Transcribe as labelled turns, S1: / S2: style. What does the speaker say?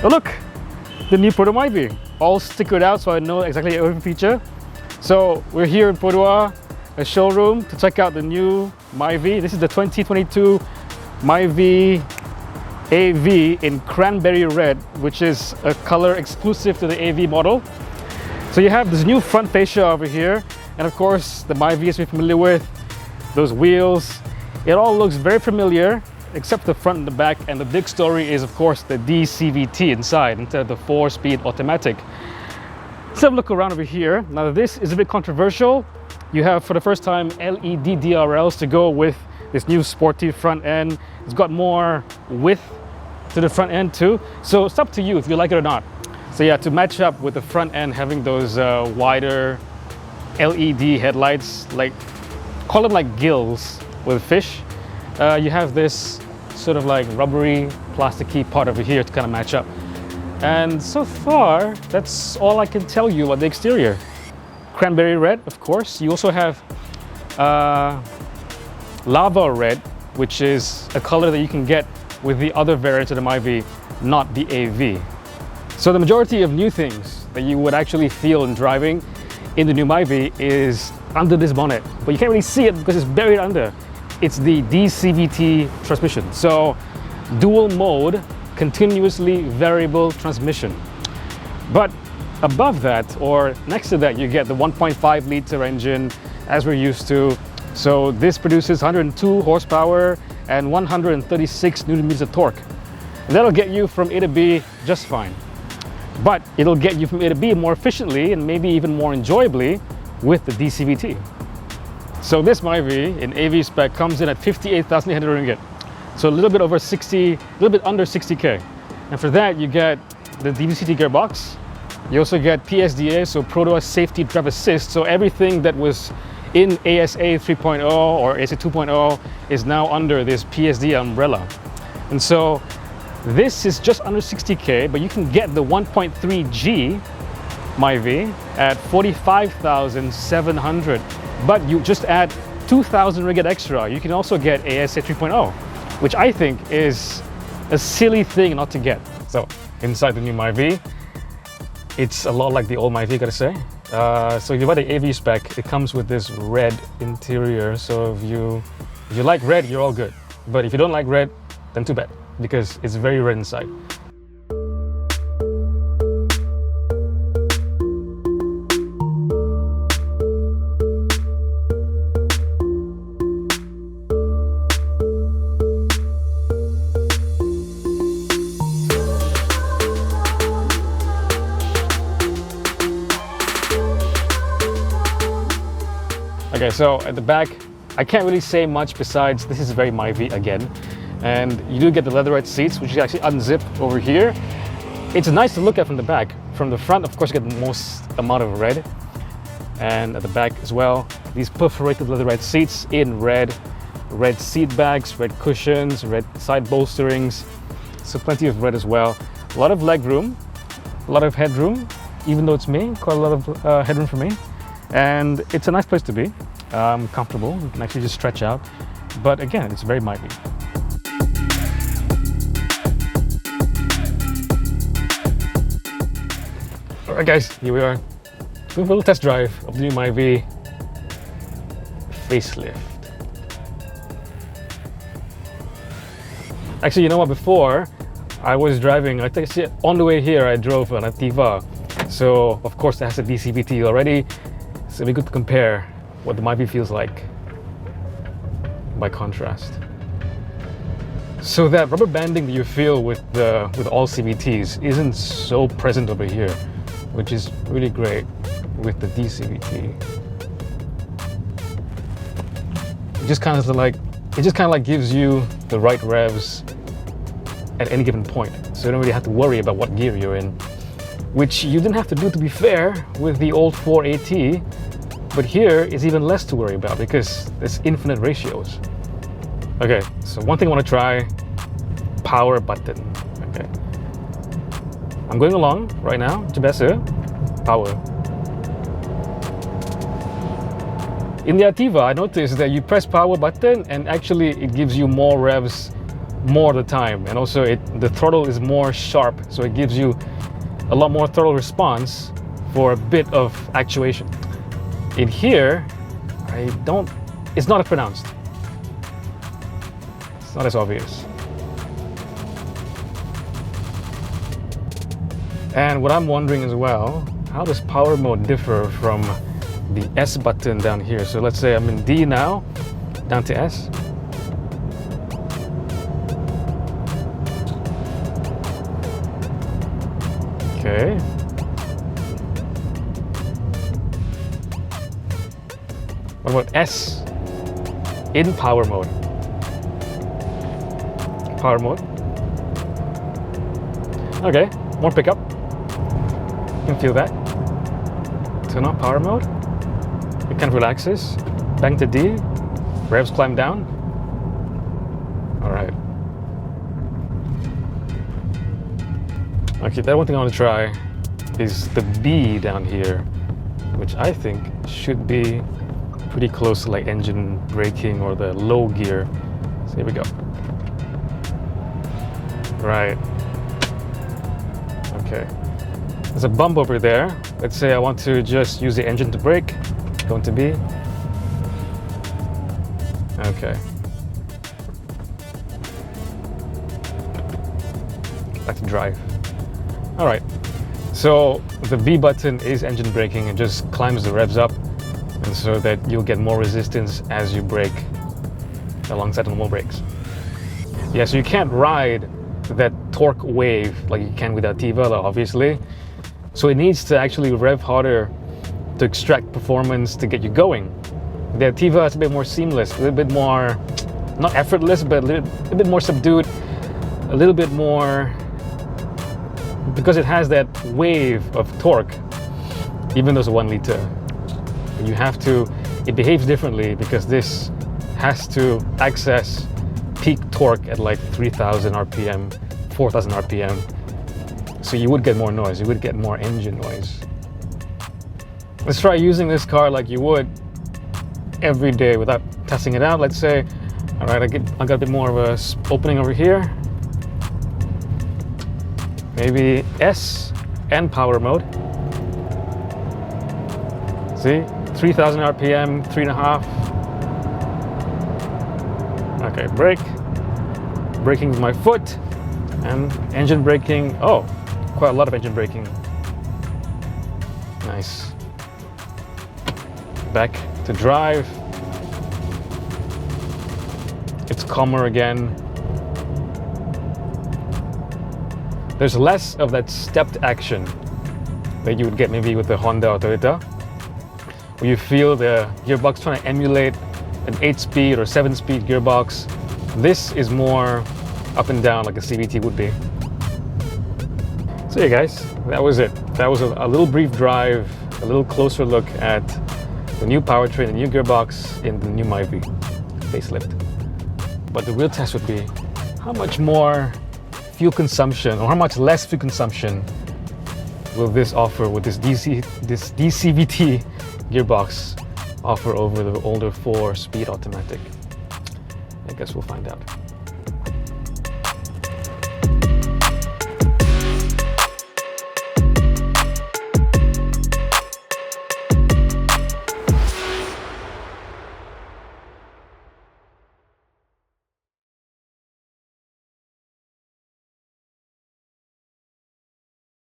S1: Oh look, the new Perodua Myvi, all stickered out so I know exactly every feature. So we're here in Perodua, a showroom to check out the new Myvi. This is the 2022 Myvi AV in cranberry red, which is a color exclusive to the AV model. So you have this new front fascia over here, and of course the Myvi as we're familiar with, those wheels. It all looks very familiar except the front and the back, and the big story is of course the D-CVT inside instead of the 4-speed automatic. Let's have a look around over here. Now this is a bit controversial. You have for the first time LED DRLs to go with this new sporty front end. It's got more width to the front end too, so it's up to you if you like it or not. So yeah, to match up with the front end having those wider LED headlights, like call them like gills with fish, you have this sort of like rubbery plasticky part over here to kind of match up. And so far that's all I can tell you about the exterior. Cranberry red, of course. You also have lava red, which is a color that you can get with the other variants of the Myvi, not the AV. So the majority of new things that you would actually feel in driving in the new Myvi is under this bonnet, but you can't really see it because it's buried under. It's the D-CVT transmission. So dual mode, continuously variable transmission. But above that, or next to that, you get the 1.5 liter engine as we're used to. So this produces 102 horsepower and 136 Newton meters of torque. And that'll get you from A to B just fine. But it'll get you from A to B more efficiently and maybe even more enjoyably with the D-CVT. So this Myvi in AV spec comes in at 58,800 ringgit. So a little bit over 60, a little bit under 60K. And for that you get the D-CVT gearbox. You also get PSDA, so Perodua Safety Drive Assist. So everything that was in ASA 3.0 or ASA 2.0 is now under this PSD umbrella. And so this is just under 60K, but you can get the 1.3G Myvi at 45,700. But you just add 2,000 ringgit extra. You can also get ASA 3.0, which I think is a silly thing not to get. So inside the new Myvi, it's a lot like the old Myvi, gotta say. So if you buy the AV spec, it comes with this red interior. So if you like red, you're all good. But if you don't like red, then too bad, because it's very red inside. Okay, so at the back, I can't really say much besides this is very Myvi again. And you do get the leatherette seats, which you actually unzip over here. It's nice to look at from the back. From the front, of course, you get the most amount of red. And at the back as well, these perforated leatherette seats in red. Red seat backs, red cushions, red side bolsterings. So plenty of red as well. A lot of leg room, a lot of headroom, even though it's me, quite a lot of headroom for me. And it's a nice place to be, comfortable, you can actually just stretch out. But again, it's very Myvi. Alright guys, here we are. Doing a little test drive of the new Myvi facelift. Actually, you know what, before I was driving, I think on the way here I drove an Ativa. So of course it has a D-CVT already. So it'd be good to compare what the Myvi feels like by contrast. So that rubber banding that you feel with all CVTs isn't so present over here, which is really great with the D-CVT. It just kind of like gives you the right revs at any given point, so you don't really have to worry about what gear you're in, which you didn't have to do, to be fair, with the old 4AT. But here is even less to worry about because there's infinite ratios. Okay, so one thing I want to try, power button. Okay, I'm going along right now. Biasa, power. In the Ativa, I noticed that you press power button and actually it gives you more revs more of the time, and also the throttle is more sharp, so it gives you a lot more throttle response for a bit of actuation. In here, it's not as pronounced. It's not as obvious. And what I'm wondering as well, how does power mode differ from the S button down here? So let's say I'm in D now, down to S. Okay. What about S in power mode? Power mode. Okay, more pickup. You can feel that. Turn on power mode. It kind of relaxes. Back to D. Revs climb down. All right. Okay, that one thing I want to try is the B down here, which I think should be pretty close to like engine braking or the low gear. So here we go. Right. Okay. There's a bump over there. Let's say I want to just use the engine to brake. Go into B. Okay. Back to drive. All right. So the B button is engine braking and just climbs the revs up, and so that you'll get more resistance as you brake alongside normal brakes. Yeah, so you can't ride that torque wave like you can with Activa, obviously. So it needs to actually rev harder to extract performance to get you going. The Activa is a bit more seamless, a little bit more, not effortless, but a little bit more subdued, a little bit more, because it has that wave of torque, even though it's 1 liter. You have to, it behaves differently because this has to access peak torque at like 3,000 RPM, 4,000 RPM. So you would get more noise, you would get more engine noise. Let's try using this car like you would every day without testing it out. Let's say, all right, I got a bit more of a opening over here. Maybe S and power mode. See, 3,000 RPM, 3.5. Okay, brake. Braking with my foot, and engine braking. Oh, quite a lot of engine braking. Nice. Back to drive. It's calmer again. There's less of that stepped action that you would get maybe with the Honda or Toyota, where you feel the gearbox trying to emulate an 8-speed or 7-speed gearbox. This is more up and down like a CVT would be. So yeah guys, that was it. That was a little brief drive, a little closer look at the new powertrain, the new gearbox in the new Myvi facelift. But the real test would be how much more fuel consumption or how much less fuel consumption will this offer with this D-CVT gearbox offer over the older 4-speed automatic. I guess we'll find out.